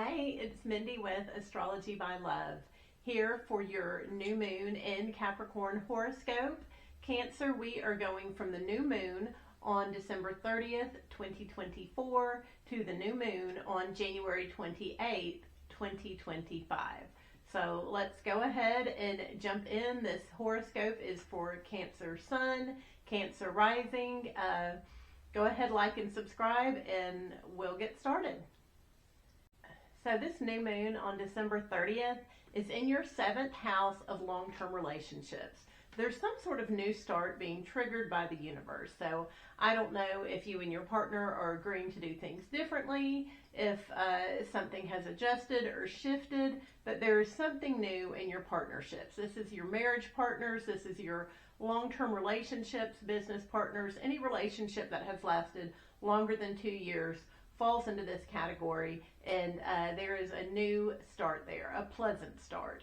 Hey, it's Mindy with Astrology by Love, here for your new moon in Capricorn horoscope. Cancer, we are going from the new moon on December 30th, 2024 to the new moon on January 28th, 2025. So let's go ahead and jump in. This horoscope is for Cancer Sun, Cancer Rising. Go ahead, like and subscribe, and we'll get started. So this new moon on December 30th is in your 7th house of long-term relationships. There's some sort of new start being triggered by the universe. So I don't know if you and your partner are agreeing to do things differently, if something has adjusted or shifted, but there is something new in your partnerships. This is your marriage partners. This is your long-term relationships, business partners, any relationship that has lasted longer than 2 years falls into this category, and there is a new start there, a pleasant start.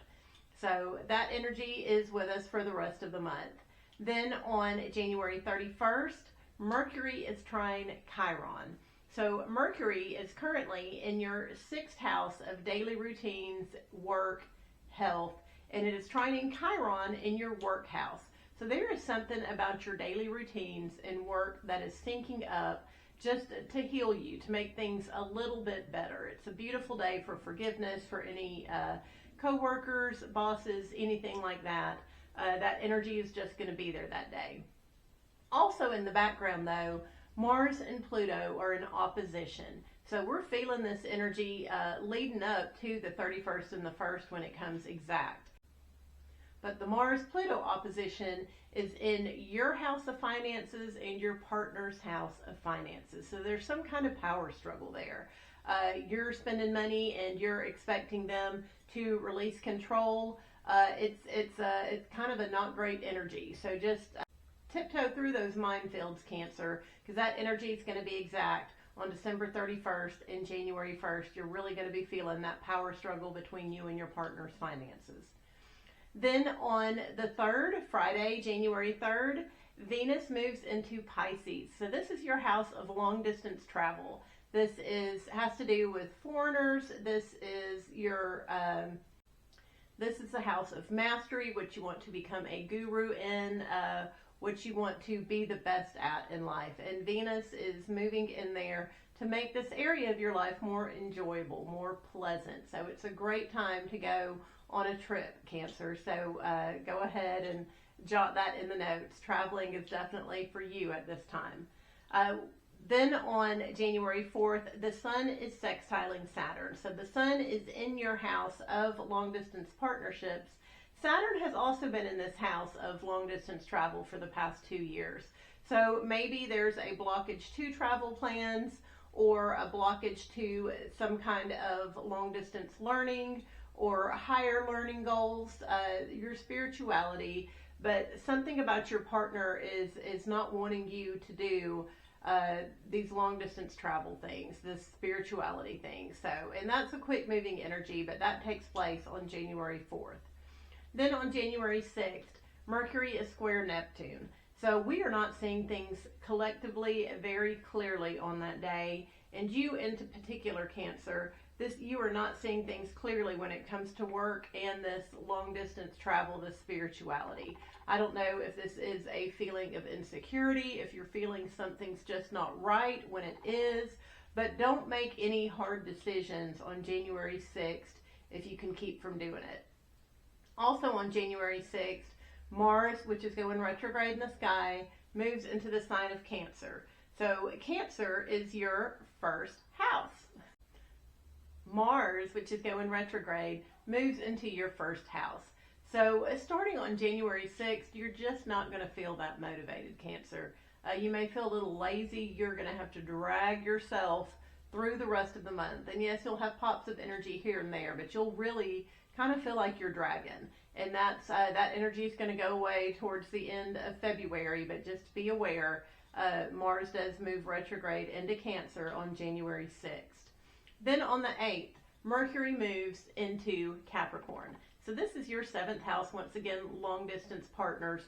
So that energy is with us for the rest of the month. Then on January 31st, Mercury is trine Chiron. So Mercury is currently in your 6th house of daily routines, work, health, and it is trining Chiron in your work house. So there is something about your daily routines and work that is syncing up just to heal you, to make things a little bit better. It's a beautiful day for forgiveness for any co-workers, bosses, anything like that. That energy is just going to be there that day. Also in the background though, Mars and Pluto are in opposition. So we're feeling this energy leading up to the 31st and the 1st when it comes exact. But the Mars-Pluto opposition is in your house of finances and your partner's house of finances. So there's some kind of power struggle there. You're spending money and you're expecting them to release control. It's kind of a not great energy. So just tiptoe through those minefields, Cancer, because that energy is going to be exact on December 31st and January 1st. You're really going to be feeling that power struggle between you and your partner's finances. Then on the 3rd, Friday, January 3rd, Venus moves into Pisces. So this is your house of long distance travel. This has to do with foreigners. This is the house of mastery, which you want to become a guru in, which you want to be the best at in life. And Venus is moving in there to make this area of your life more enjoyable, more pleasant. So it's a great time to go on a trip, Cancer. So go ahead and jot that in the notes. Traveling is definitely for you at this time. Then on January 4th, the Sun is sextiling Saturn. So the Sun is in your house of long distance partnerships. Saturn has also been in this house of long distance travel for the past 2 years. So maybe there's a blockage to travel plans or a blockage to some kind of long distance learning or higher learning goals, your spirituality, but something about your partner is not wanting you to do these long distance travel things, this spirituality thing. So, and that's a quick moving energy, but that takes place on January 4th. Then on January 6th, Mercury is square Neptune. So we are not seeing things collectively very clearly on that day. And you in particular, Cancer, you are not seeing things clearly when it comes to work and this long distance travel, this spirituality. I don't know if this is a feeling of insecurity, if you're feeling something's just not right when it is, but don't make any hard decisions on January 6th if you can keep from doing it. Also on January 6th, Mars, which is going retrograde in the sky, moves into the sign of Cancer. So Cancer is your 1st house. Mars, which is going retrograde, moves into your 1st house. So starting on January 6th, you're just not going to feel that motivated, Cancer. You may feel a little lazy. You're going to have to drag yourself through the rest of the month. And yes, you'll have pops of energy here and there, but you'll really kind of feel like you're dragging. And that energy is going to go away towards the end of February, but just be aware, Mars does move retrograde into Cancer on January 6th. Then on the 8th, Mercury moves into Capricorn. So this is your 7th house. Once again, long distance partners.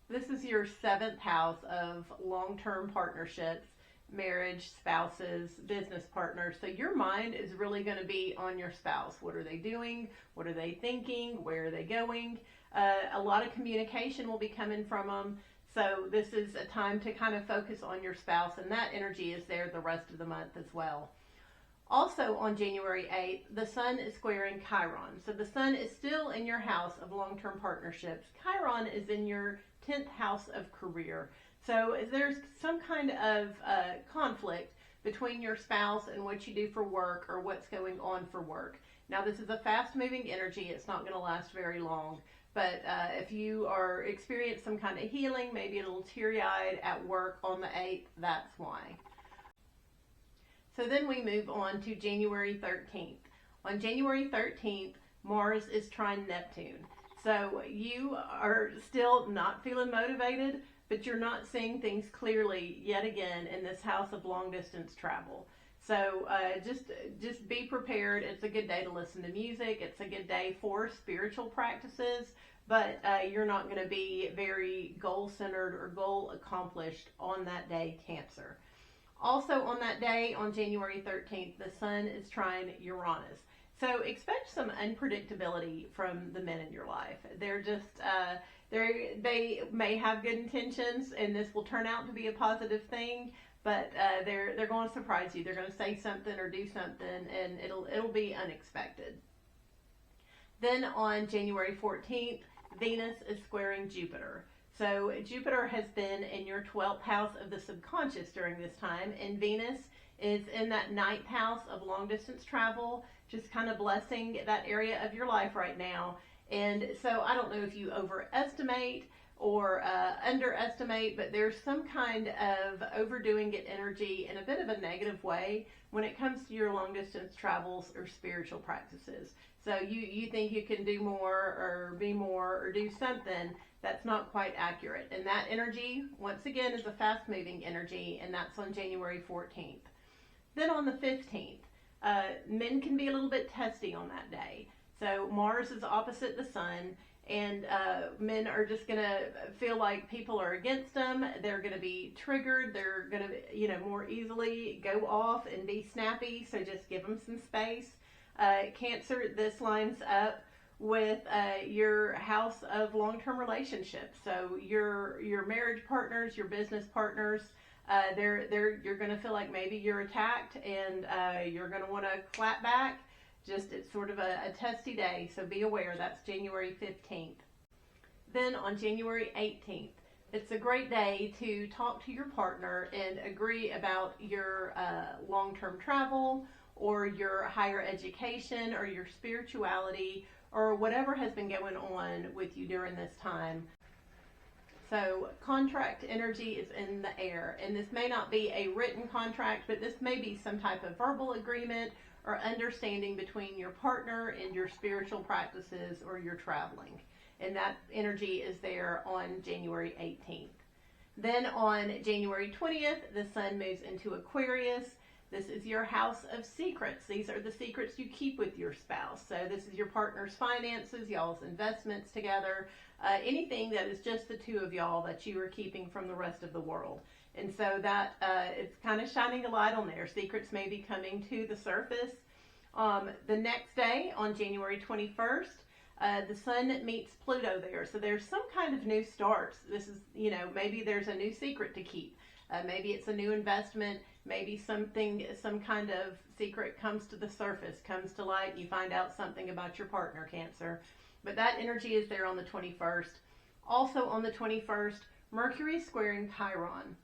This is your 7th house of long-term partnerships. marriage, spouses, business partners. So your mind is really going to be on your spouse. What are they doing? What are they thinking? Where are they going? A lot of communication will be coming from them. So this is a time to kind of focus on your spouse, and that energy is there the rest of the month as well. Also on January 8th, the sun is squaring Chiron. So the sun is still in your house of long-term partnerships. Chiron is in your 10th house of career. So there's some kind of conflict between your spouse and what you do for work or what's going on for work. Now this is a fast-moving energy. It's not going to last very long. But if you are experiencing some kind of healing, maybe a little teary-eyed at work on the 8th, that's why. So then we move on to January 13th. On January 13th, Mars is trine Neptune. So you are still not feeling motivated, but you're not seeing things clearly yet again in this house of long distance travel. So just be prepared. It's a good day to listen to music. It's a good day for spiritual practices, but you're not going to be very goal-centered or goal-accomplished on that day, Cancer. Also on that day, on January 13th, the sun is trine Uranus. So expect some unpredictability from the men in your life. They're just, they may have good intentions, and this will turn out to be a positive thing, but they're going to surprise you. They're going to say something or do something, and it'll be unexpected. Then on January 14th, Venus is squaring Jupiter. So Jupiter has been in your 12th house of the subconscious during this time, and Venus is in that 9th house of long distance travel, just kind of blessing that area of your life right now. And so I don't know if you overestimate or underestimate, but there's some kind of overdoing it energy in a bit of a negative way when it comes to your long distance travels or spiritual practices. So you think you can do more or be more or do something that's not quite accurate. And that energy, once again, is a fast moving energy, and that's on January 14th. Then on the 15th, men can be a little bit testy on that day. So Mars is opposite the sun, and men are just going to feel like people are against them. They're going to be triggered. They're going to, more easily go off and be snappy. So just give them some space. Cancer, this lines up with your house of long-term relationships. So your marriage partners, your business partners, you're going to feel like maybe you're attacked, and you're going to want to clap back. Just it's sort of a testy day, so be aware. That's January 15th. Then on January 18th, it's a great day to talk to your partner and agree about your long-term travel or your higher education or your spirituality or whatever has been going on with you during this time. So contract energy is in the air, and this may not be a written contract, but this may be some type of verbal agreement or understanding between your partner and your spiritual practices or your traveling. And that energy is there on January 18th. Then on January 20th, the sun moves into Aquarius. This is your house of secrets. These are the secrets you keep with your spouse. So this is your partner's finances, y'all's investments together, anything that is just the two of y'all that you are keeping from the rest of the world. And so that it's kind of shining a light on there. Secrets may be coming to the surface. The next day, on January 21st, the sun meets Pluto there. So there's some kind of new starts. This is, maybe there's a new secret to keep. Maybe it's a new investment. Maybe some kind of secret comes to the surface, comes to light, and you find out something about your partner, Cancer. But that energy is there on the 21st. Also on the 21st, Mercury squaring Chiron.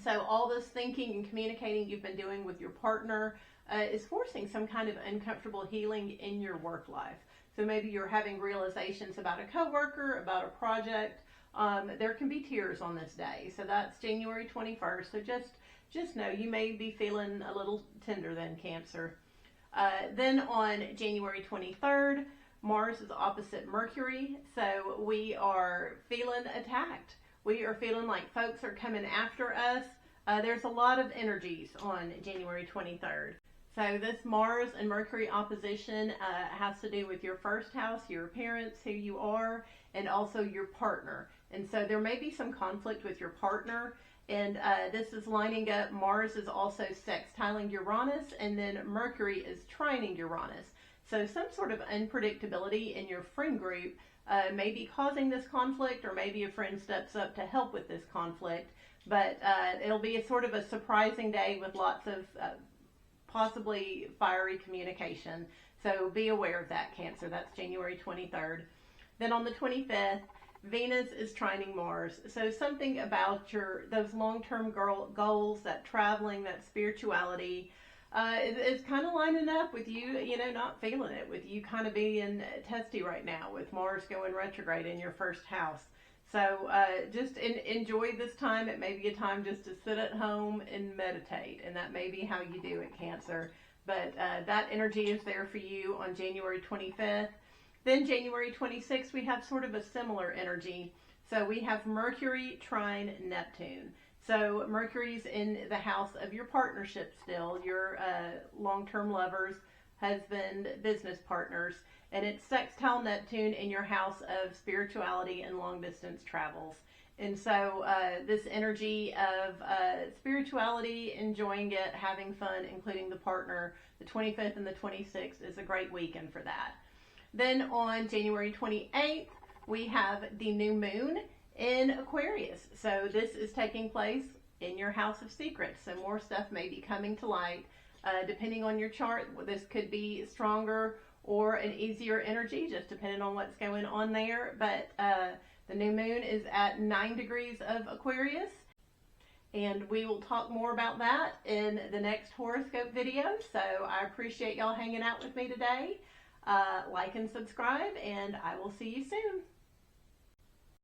So all this thinking and communicating you've been doing with your partner is forcing some kind of uncomfortable healing in your work life. So maybe you're having realizations about a coworker, about a project. There can be tears on this day. So that's January 21st. So just know you may be feeling a little tender then, Cancer. Then on January 23rd, Mars is opposite Mercury. So we are feeling attacked. We are feeling like folks are coming after us. There's a lot of energies on January 23rd. So this Mars and Mercury opposition has to do with your first house, your appearance, who you are, and also your partner. And so there may be some conflict with your partner, And this is lining up. Mars is also sextiling Uranus, and then Mercury is trining Uranus. So some sort of unpredictability in your friend group may be causing this conflict, or maybe a friend steps up to help with this conflict. But it'll be a sort of a surprising day with lots of possibly fiery communication. So be aware of that, Cancer. That's January 23rd. Then on the 25th, Venus is trining Mars. So something about those long-term goals, that traveling, that spirituality, is kind of lining up with you, not feeling it, with you kind of being testy right now with Mars going retrograde in your first house. So just enjoy this time. It may be a time just to sit at home and meditate, and that may be how you do it, Cancer. But that energy is there for you on January 25th. Then January 26th, we have sort of a similar energy. So we have Mercury trine Neptune. So Mercury's in the house of your partnership still, your long-term lovers, husband, business partners. And it's sextile Neptune in your house of spirituality and long-distance travels. And so this energy of spirituality, enjoying it, having fun, including the partner, the 25th and the 26th is a great weekend for that. Then on January 28th, we have the new moon in Aquarius. So this is taking place in your house of secrets. So more stuff may be coming to light. Depending on your chart, this could be stronger or an easier energy, just depending on what's going on there. But the new moon is at 9 degrees of Aquarius. And we will talk more about that in the next horoscope video. So I appreciate y'all hanging out with me today. Like and subscribe, and I will see you soon.